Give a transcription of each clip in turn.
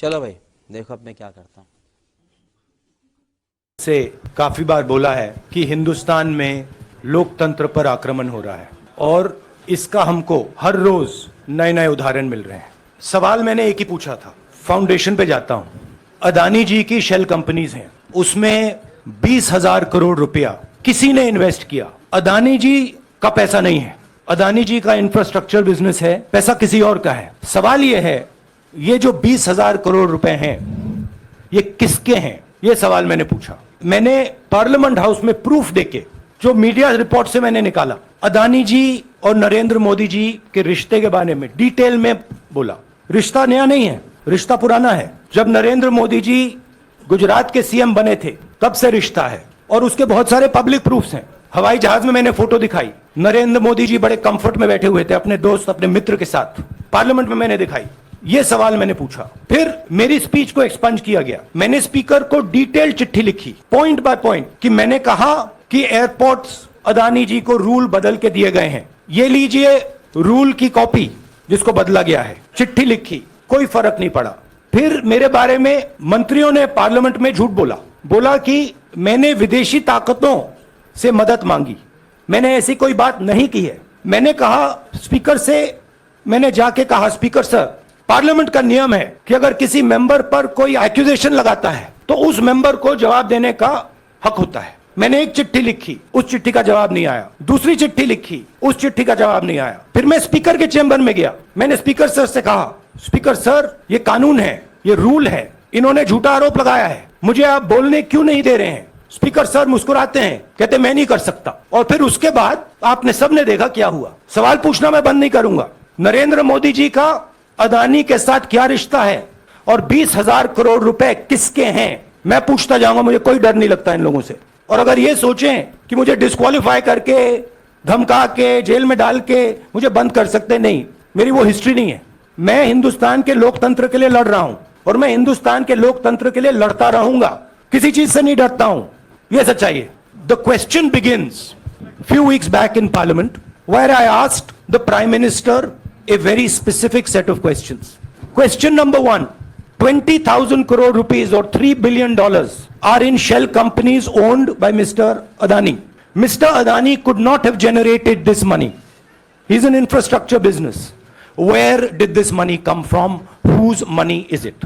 चलो भाई देखो अब मैं क्या करता हूँ। से काफी बार बोला है कि हिंदुस्तान में लोकतंत्र पर आक्रमण हो रहा है और इसका हमको हर रोज नए नए उदाहरण मिल रहे हैं। सवाल मैंने एक ही पूछा था, फाउंडेशन पे जाता हूं, अदानी जी की शेल कंपनीज हैं, उसमें 20,000 करोड़ रुपया किसी ने इन्वेस्ट किया। अदानी जी का पैसा नहीं है, अदानी जी का इंफ्रास्ट्रक्चर बिजनेस है, पैसा किसी और का है। सवाल यह है, ये जो 20,000 करोड़ रुपए हैं ये किसके हैं? ये सवाल मैंने पूछा। मैंने पार्लियामेंट हाउस में प्रूफ देके, जो मीडिया रिपोर्ट से मैंने निकाला, अदानी जी और नरेंद्र मोदी जी के रिश्ते के बारे में डिटेल में बोला। रिश्ता नया नहीं है, रिश्ता पुराना है। जब नरेंद्र मोदी जी गुजरात के सीएम बने थे तब से रिश्ता है और उसके बहुत सारे पब्लिक प्रूफ्स हैं। हवाई जहाज में मैंने फोटो दिखाई, नरेंद्र मोदी जी बड़े कंफर्ट में बैठे हुए थे अपने दोस्त, अपने मित्र के साथ। पार्लियामेंट में मैंने दिखाई। ये सवाल मैंने पूछा। फिर मेरी स्पीच को एक्सपंज किया गया। मैंने स्पीकर को डिटेल चिट्ठी लिखी, पॉइंट बाय पॉइंट, कि मैंने कहा कि एयरपोर्ट्स अदानी जी को रूल बदल के दिए गए हैं, ये लीजिए रूल की कॉपी जिसको बदला गया है। चिट्ठी लिखी, कोई फर्क नहीं पड़ा। फिर मेरे बारे में मंत्रियों ने पार्लियामेंट में झूठ बोला कि मैंने विदेशी ताकतों से मदद मांगी। मैंने ऐसी कोई बात नहीं की है। मैंने कहा स्पीकर से, मैंने जाके कहा, स्पीकर सर, पार्लियामेंट का नियम है कि अगर किसी मेंबर पर कोई एक्यूजेशन लगाता है तो उस मेंबर को जवाब देने का हक होता है। मैंने एक चिट्ठी लिखी, उस चिट्ठी का जवाब नहीं आया। दूसरी चिट्ठी लिखी, उस चिट्ठी का जवाब नहीं आया। फिर मैं स्पीकर के चेंबर में गया। मैंने स्पीकर सर से कहा, स्पीकर सर, ये कानून है, ये रूल है, इन्होंने झूठा आरोप लगाया है, मुझे आप बोलने क्यों नहीं दे रहे हैं? स्पीकर सर मुस्कुराते हैं, कहते मैं नहीं कर सकता। और फिर उसके बाद आपने सबने देखा क्या हुआ। सवाल पूछना मैं बंद नहीं करूंगा। नरेंद्र मोदी जी का अदानी के साथ क्या रिश्ता है और 20,000 करोड़ रुपए किसके हैं, मैं पूछता जाऊंगा। मुझे कोई डर नहीं लगता इन लोगों से। और अगर ये सोचें कि मुझे डिस्क्वालीफाई करके, धमका के, जेल में डाल के मुझे बंद कर सकते, नहीं, मेरी वो हिस्ट्री नहीं है। मैं हिंदुस्तान के लोकतंत्र के लिए लड़ रहा हूं और मैं हिंदुस्तान के लोकतंत्र के लिए लड़ता रहूंगा। किसी चीज से नहीं डरता हूं, यह सच्चाई है। The question begins few weeks back in parliament where I asked the prime minister a very specific set of questions. Question number 1, 20,000 crore rupees or $3 billion are in shell companies owned by Mr. Adani. Mr. Adani could not have generated this money. He's an infrastructure business. Where did this money come from? Whose money is it?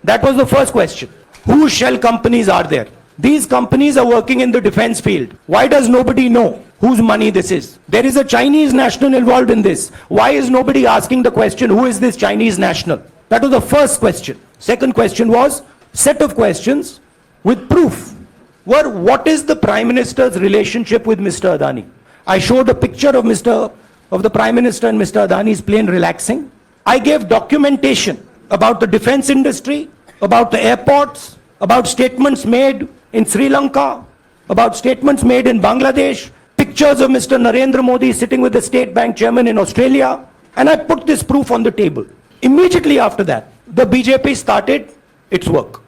That was the first question. Whose shell companies are there? These companies are working in the defense field. Why does nobody know whose money this is? There is a Chinese national involved in this. Why is nobody asking the question, who is this Chinese national? That was the first question. Second question was, set of questions with proof were, what is the Prime Minister's relationship with Mr. Adani? I showed a picture of the Prime Minister and Mr. Adani's plane relaxing. I gave documentation about the defense industry, about the airports, about statements made in Sri Lanka, about statements made in Bangladesh, pictures of Mr. Narendra Modi sitting with the State Bank chairman in Australia, and I put this proof on the table. Immediately after that, the BJP started its work.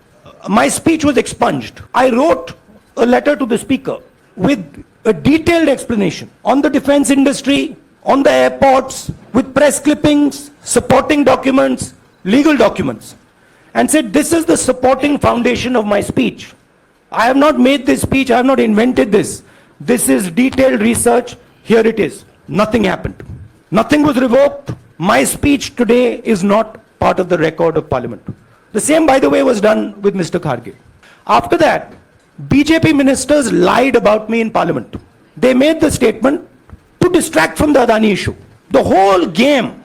My speech was expunged. I wrote a letter to the speaker with a detailed explanation on the defense industry, on the airports, with press clippings, supporting documents, legal documents, and said, this is the supporting foundation of my speech. I have not made this speech, I have not invented this. This is detailed research, here it is. Nothing happened. Nothing was revoked. My speech today is not part of the record of Parliament. The same, by the way, was done with Mr. Kharge. After that, BJP ministers lied about me in Parliament. They made the statement to distract from the Adani issue. The whole game,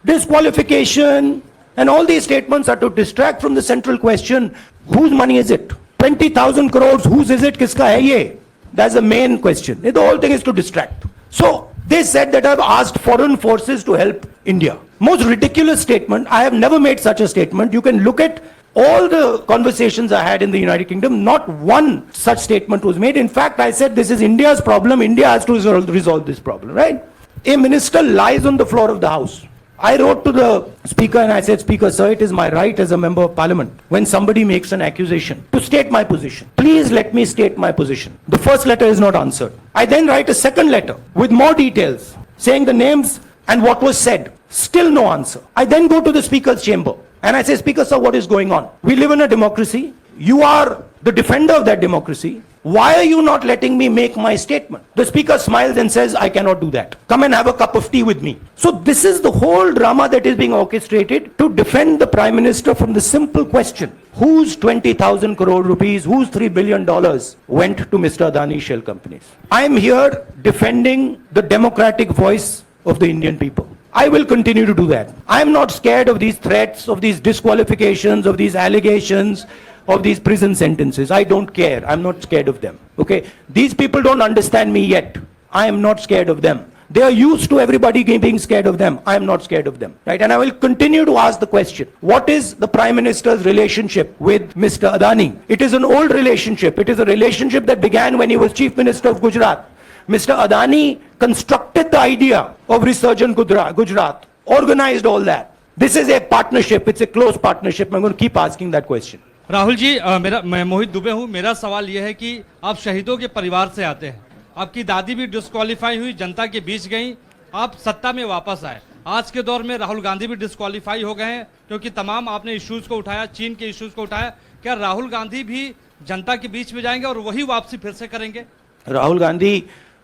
disqualification, and all these statements are to distract from the central question, whose money is it? 20,000 crores, whose is it? Kiska hai ye? That's the main question. The whole thing is to distract. So they said that I've asked foreign forces to help India. Most ridiculous statement. I have never made such a statement. You can look at all the conversations I had in the United Kingdom. Not one such statement was made. In fact, I said this is India's problem. India has to resolve this problem, right? A minister lies on the floor of the House. I wrote to the speaker and I said, Speaker, sir, it is my right as a member of parliament, when somebody makes an accusation, to state my position. Please let me state my position. The first letter is not answered. I then write a second letter with more details, saying the names and what was said. Still no answer. I then go to the speaker's chamber. And I say, Speaker, sir, what is going on? We live in a democracy. You are the defender of that democracy. Why are you not letting me make my statement? The Speaker smiles and says, I cannot do that. Come and have a cup of tea with me. So this is the whole drama that is being orchestrated to defend the Prime Minister from the simple question. Whose 20,000 crore rupees, whose $3 billion went to Mr. Adani shell companies? I am here defending the democratic voice of the Indian people. I will continue to do that. I am not scared of these threats, of these disqualifications, of these allegations, of these prison sentences. I don't care. I'm not scared of them. Okay? These people don't understand me yet. I am not scared of them. They are used to everybody being scared of them. I am not scared of them. Right? And I will continue to ask the question, what is the Prime Minister's relationship with Mr. Adani? It is an old relationship. It is a relationship that began when he was Chief Minister of Gujarat. Mr. Adani constructed the idea of Resurgent Gujarat, organized all that. This is a partnership. It's a close partnership. I'm going to keep asking that question. Rahul ji, मैं मोहित दुबे हूं। मेरा सवाल यह है कि आप शहीदों के परिवार से आते हैं। आपकी दादी भी डिस्क्वालीफाई हुई, जनता के बीच गई, आप सत्ता में वापस आए। आज के दौर में राहुल गांधी भी डिस्क्वालीफाई हो गए हैं क्योंकि तमाम आपने इश्यूज को उठाया, चीन के इश्यूज को उठाया। क्या राहुल गांधी भी जनता के बीच में जाएंगे और वही वापसी फिर से करेंगे? राहुल गांधी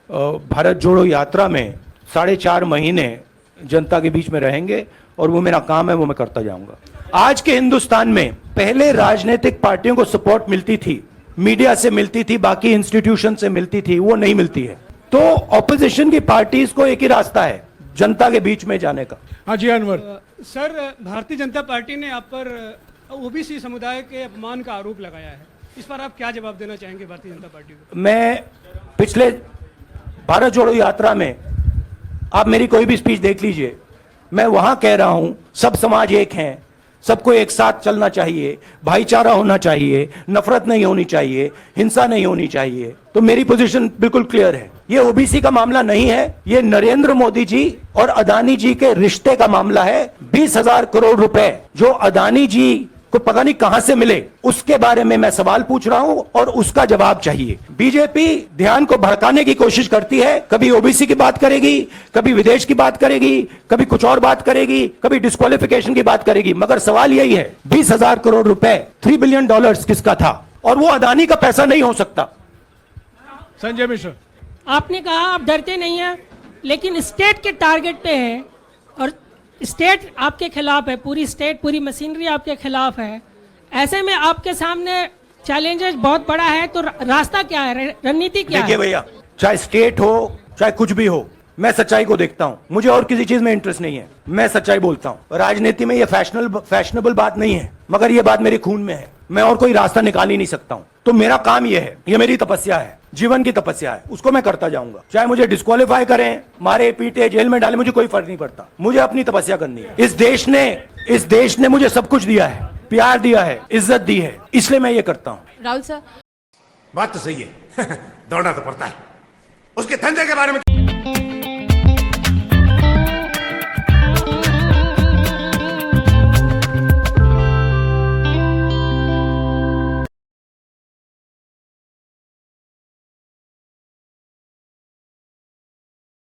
भारत जोड़ो यात्रा में 4.5 महीने जनता के बीच में रहेंगे और वो मेरा काम है, वो मैं करता जाऊंगा। आज के हिंदुस्तान में पहले राजनीतिक पार्टियों को सपोर्ट मिलती थी, मीडिया से मिलती थी, बाकी इंस्टीट्यूशन से मिलती थी, वो नहीं मिलती है। तो ऑपोजिशन की पार्टीज को एक ही रास्ता है, जनता के बीच में जाने का। हाँ जी अनवर सर, भारतीय जनता पार्टी ने आप पर ओबीसी समुदाय के अपमान का आरोप लगाया है, इस पर आप क्या जवाब देना चाहेंगे भारतीय जनता पार्टी को? मैं पिछले भारत जोड़ो यात्रा में आप मेरी कोई भी स्पीच देख लीजिए, मैं वहां कह रहा हूं सब समाज एक हैं, सबको एक साथ चलना चाहिए, भाईचारा होना चाहिए, नफरत नहीं होनी चाहिए, हिंसा नहीं होनी चाहिए। तो मेरी पोजीशन बिल्कुल क्लियर है। ये ओबीसी का मामला नहीं है, ये नरेंद्र मोदी जी और अदानी जी के रिश्ते का मामला है। 20,000 करोड़ रुपए जो अदानी जी को पता नहीं कहां से मिले, उसके बारे में मैं सवाल पूछ रहा हूं और उसका जवाब चाहिए। बीजेपी ध्यान को भड़काने की कोशिश करती है, कभी ओबीसी की बात करेगी, कभी विदेश की बात करेगी, कभी कुछ और बात करेगी, कभी डिस्क्वालिफिकेशन की बात करेगी, मगर सवाल यही है 20,000 करोड़ रुपए, $3 बिलियन किसका था? और वो अदानी का पैसा नहीं हो सकता। संजय मिश्र, आपने कहा आप डरते नहीं हैं, लेकिन स्टेट के टारगेट पे हैं और स्टेट आपके खिलाफ है, पूरी स्टेट, पूरी मशीनरी आपके खिलाफ है। ऐसे में आपके सामने चैलेंजेस बहुत बड़ा है, तो रास्ता क्या है, रणनीति क्या है? देखिए भैया, चाहे स्टेट हो चाहे कुछ भी हो, मैं सच्चाई को देखता हूं। मुझे और किसी चीज में इंटरेस्ट नहीं है, मैं सच्चाई बोलता हूं। राजनीति में ये फैशनेबल बात नहीं है, मगर ये बात मेरे खून में है। मैं और कोई रास्ता निकाल ही नहीं सकता हूं। तो मेरा काम ये है, ये मेरी तपस्या है, जीवन की तपस्या है, उसको मैं करता जाऊंगा। चाहे मुझे डिस्क्वालीफाई करें, मारे पीटे, जेल में डाले, मुझे कोई फर्क नहीं पड़ता। मुझे अपनी तपस्या करनी है। इस देश ने मुझे सब कुछ दिया है, प्यार दिया है, इज्जत दी है, इसलिए मैं ये करता हूं। राहुल सर, बात तो सही है। दौड़ना तो पड़ता है। उसके धंधे के बारे में